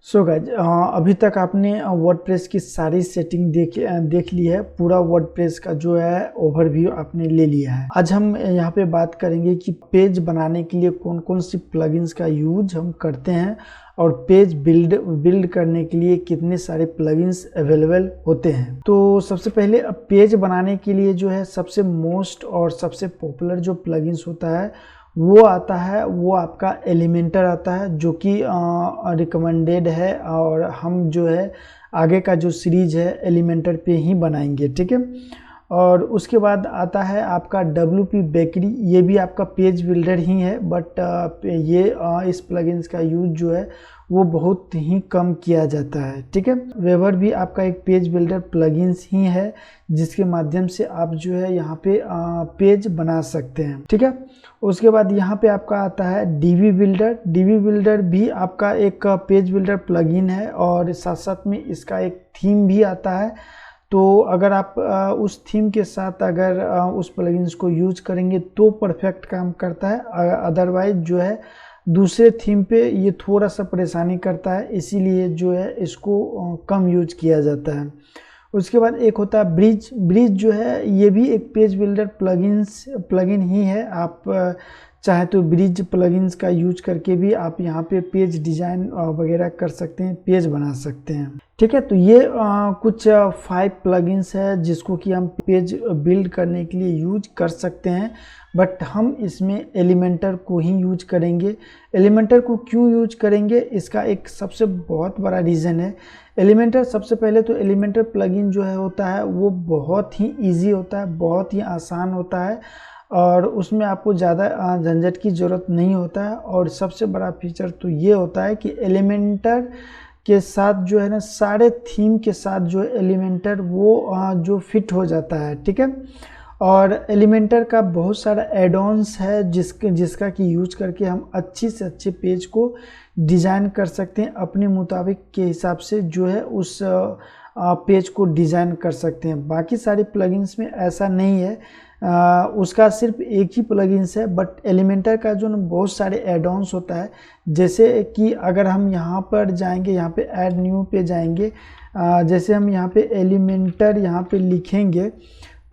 So guys अभी तक आपने वर्डप्रेस की सारी सेटिंग देख ली है। पूरा वर्डप्रेस का जो है ओवरव्यू आपने ले लिया है। आज हम यहाँ पे बात करेंगे कि पेज बनाने के लिए कौन कौन सी प्लगइन्स का यूज हम करते हैं और पेज बिल्ड करने के लिए कितने सारे प्लगइन्स अवेलेबल होते हैं। तो सबसे पहले अब पेज बनाने के लिए जो है सबसे मोस्ट और सबसे पॉपुलर जो प्लगइन्स होता है वो आता है, वो आपका एलिमेंटर आता है, जो कि रिकमेंडेड है और हम जो है आगे का जो सीरीज है एलिमेंटर पे ही बनाएंगे, ठीक है। और उसके बाद आता है आपका WP बेकरी। ये भी आपका पेज बिल्डर ही है, बट ये इस प्लगइन्स का यूज जो है वो बहुत ही कम किया जाता है, ठीक है। वेवर भी आपका एक पेज बिल्डर प्लगइन्स ही है, जिसके माध्यम से आप जो है यहाँ पे पेज बना सकते हैं, ठीक है। उसके बाद यहाँ पे आपका आता है DB बिल्डर। DB बिल्डर भी आपका एक पेज बिल्डर प्लगइन है और साथ साथ में इसका एक थीम भी आता है। तो अगर आप उस थीम के साथ अगर उस प्लगइन्स को यूज करेंगे तो परफेक्ट काम करता है, अदरवाइज जो है दूसरे थीम पे ये थोड़ा सा परेशानी करता है, इसीलिए जो है इसको कम यूज किया जाता है। उसके बाद एक होता है ब्रिज जो है ये भी एक पेज बिल्डर प्लगइन ही है। आप चाहे तो ब्रिज प्लगइन्स का यूज करके भी आप यहाँ पे पेज डिजाइन वगैरह कर सकते हैं, पेज बना सकते हैं, ठीक है। तो ये कुछ 5 प्लगइन्स है जिसको कि हम पेज बिल्ड करने के लिए यूज कर सकते हैं, बट हम इसमें एलिमेंटर को ही यूज करेंगे। एलिमेंटर को क्यों यूज करेंगे, इसका एक सबसे बहुत बड़ा रीज़न है। एलिमेंटर सबसे पहले तो एलिमेंटर प्लगइन जो है होता है वो बहुत ही इजी होता है, बहुत ही आसान होता है और उसमें आपको ज़्यादा झंझट की ज़रूरत नहीं होता है। और सबसे बड़ा फीचर तो ये होता है कि एलिमेंटर के साथ जो है ना सारे थीम के साथ जो एलिमेंटर वो जो फिट हो जाता है, ठीक है। और एलिमेंटर का बहुत सारा एड-ऑन्स है जिसका कि यूज करके हम अच्छी से अच्छे पेज को डिज़ाइन कर सकते हैं, अपने मुताबिक के हिसाब से जो है उस पेज को डिज़ाइन कर सकते हैं। बाकी सारे प्लगइन्स में ऐसा नहीं है, उसका सिर्फ एक ही प्लगइन्स है, बट एलिमेंटर का जो ना बहुत सारे एड-ऑन्स होता है। जैसे कि अगर हम यहाँ पर जाएंगे, यहाँ पे ऐड न्यू पे जाएंगे, जैसे हम यहाँ पे एलिमेंटर यहाँ पे लिखेंगे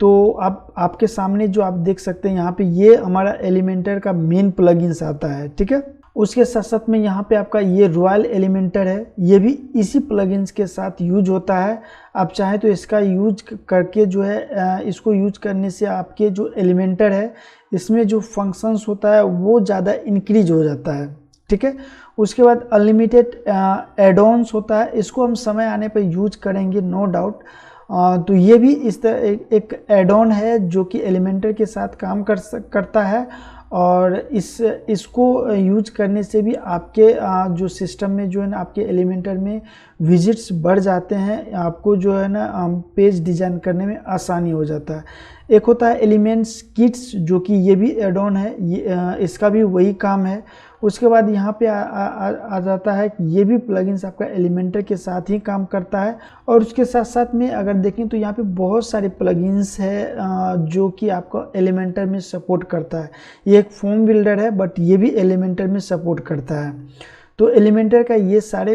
तो आपके सामने जो आप देख सकते हैं यहाँ पे ये हमारा एलिमेंटर का मेन प्लगइन्स आता है, ठीक है। उसके साथ साथ में यहाँ पे आपका ये रॉयल एलिमेंटर है, ये भी इसी प्लगइन्स के साथ यूज होता है। आप चाहें तो इसका यूज करके जो है इसको यूज करने से आपके जो एलिमेंटर है इसमें जो फंक्शंस होता है वो ज़्यादा इंक्रीज हो जाता है, ठीक है। उसके बाद अनलिमिटेड एड-ऑन्स होता है, इसको हम समय आने पर यूज करेंगे नो डाउट। तो ये भी इस तरह एक एड-ऑन है जो कि एलिमेंटर के साथ काम करता है और इसको यूज करने से भी आपके जो सिस्टम में जो है ना आपके एलिमेंटर में विजिट्स बढ़ जाते हैं, आपको जो है ना पेज डिज़ाइन करने में आसानी हो जाता है। एक होता है एलिमेंट्स किट्स जो कि ये भी एड-ऑन है, इसका भी वही काम है। उसके बाद यहाँ पे आ जाता है कि ये भी प्लगइन्स आपका एलिमेंटर के साथ ही काम करता है। और उसके साथ साथ में अगर देखें तो यहाँ पे बहुत सारे प्लगइन्स है जो कि आपको एलिमेंटर में सपोर्ट करता है। ये एक फॉर्म बिल्डर है बट ये भी एलिमेंटर में सपोर्ट करता है। तो एलिमेंटर का ये सारे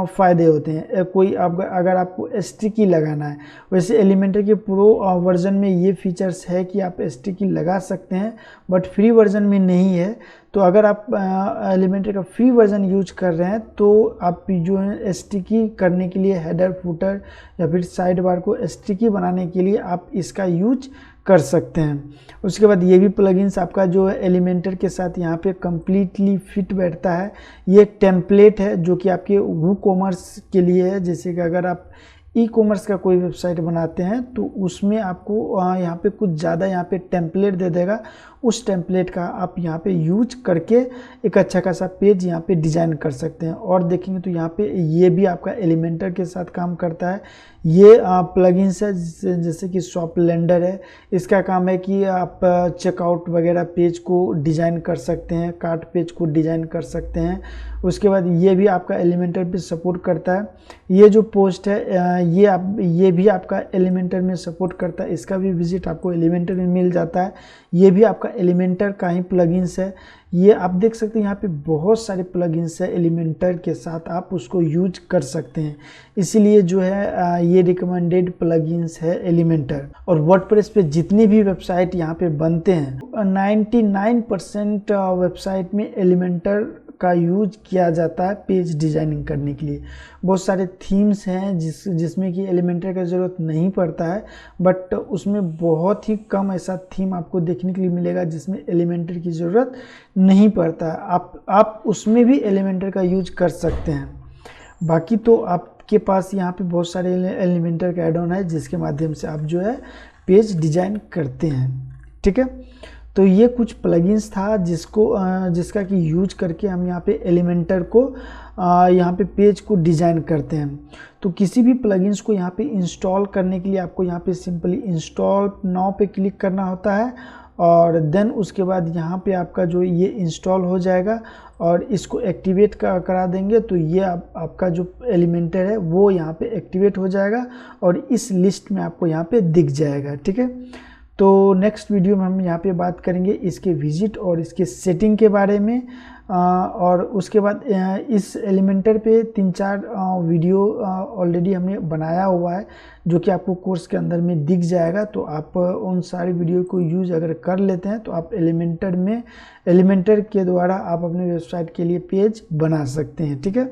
फ़ायदे होते हैं। कोई अगर आपको STK लगाना है, वैसे एलिमेंटर के प्रो वर्जन में ये फीचर्स है कि आप STK लगा सकते हैं, बट फ्री वर्जन में नहीं है। तो अगर आप एलिमेंटर का फ्री वर्जन यूज कर रहे हैं तो आप जो है STK करने के लिए हेडर फुटर या फिर साइड बार को STK बनाने के लिए आप इसका यूज कर सकते हैं। उसके बाद ये भी प्लगइन्स आपका जो है एलिमेंटर के साथ यहाँ पे कम्प्लीटली फिट बैठता है। ये एक टेम्पलेट है जो कि आपके WooCommerce के लिए है। जैसे कि अगर आप ई-कॉमर्स का कोई वेबसाइट बनाते हैं तो उसमें आपको यहाँ पे कुछ ज़्यादा यहाँ पे टेम्पलेट दे देगा, उस टेम्पलेट का आप यहाँ पे यूज करके एक अच्छा खासा पेज यहाँ पे डिज़ाइन कर सकते हैं। और देखेंगे तो यहाँ पे ये भी आपका एलिमेंटर के साथ काम करता है। ये प्लगइन्स है जैसे कि शॉपलैंडर है, इसका काम है कि आप चेकआउट वगैरह पेज को डिज़ाइन कर सकते हैं, कार्ट पेज को डिज़ाइन कर सकते हैं। उसके बाद ये भी आपका एलिमेंटर पे सपोर्ट करता है। ये जो पोस्ट है ये भी आपका एलिमेंटर में सपोर्ट करता है, इसका भी विजिट आपको एलिमेंटर में मिल जाता है। ये भी आपका एलिमेंटर का ही प्लगइन्स है। ये आप देख सकते हैं यहाँ पे बहुत सारे प्लगइन्स है एलिमेंटर के साथ, आप उसको यूज कर सकते हैं। इसीलिए जो है ये रिकमेंडेड प्लगइन्स है एलिमेंटर। और वर्डप्रेस पे जितनी भी वेबसाइट यहाँ पे बनते हैं 99% वेबसाइट में एलिमेंटर का यूज किया जाता है पेज डिजाइनिंग करने के लिए। बहुत सारे थीम्स हैं जिसमें कि एलिमेंटर का ज़रूरत नहीं पड़ता है, बट उसमें बहुत ही कम ऐसा थीम आपको देखने के लिए मिलेगा जिसमें एलिमेंटर की ज़रूरत नहीं पड़ता है। आप उसमें भी एलिमेंटर का यूज कर सकते हैं। बाकी तो आपके पास यहाँ पे बहुत सारे एलिमेंटर का एड ऑन है जिसके माध्यम से आप जो है पेज डिजाइन करते हैं। ठीक है, तो ये कुछ प्लगइन्स था जिसका कि यूज करके हम यहाँ पे एलिमेंटर को यहाँ पे पेज को डिज़ाइन करते हैं। तो किसी भी प्लगइन्स को यहाँ पे इंस्टॉल करने के लिए आपको यहाँ पे सिंपली इंस्टॉल नाउ पे क्लिक करना होता है और देन उसके बाद यहाँ पे आपका जो ये इंस्टॉल हो जाएगा और इसको एक्टिवेट करा देंगे तो ये आपका जो एलिमेंटर है वो यहाँ पे एक्टिवेट हो जाएगा और इस लिस्ट में आपको यहाँ पे दिख जाएगा। ठीक है, तो नेक्स्ट वीडियो में हम यहाँ पे बात करेंगे इसके विजिट और इसके सेटिंग के बारे में और उसके बाद इस एलिमेंटर पे 3-4 वीडियो ऑलरेडी हमने बनाया हुआ है जो कि आपको कोर्स के अंदर में दिख जाएगा। तो आप उन सारी वीडियो को यूज अगर कर लेते हैं तो आप एलिमेंटर के द्वारा आप अपने वेबसाइट के लिए पेज बना सकते हैं। ठीक है।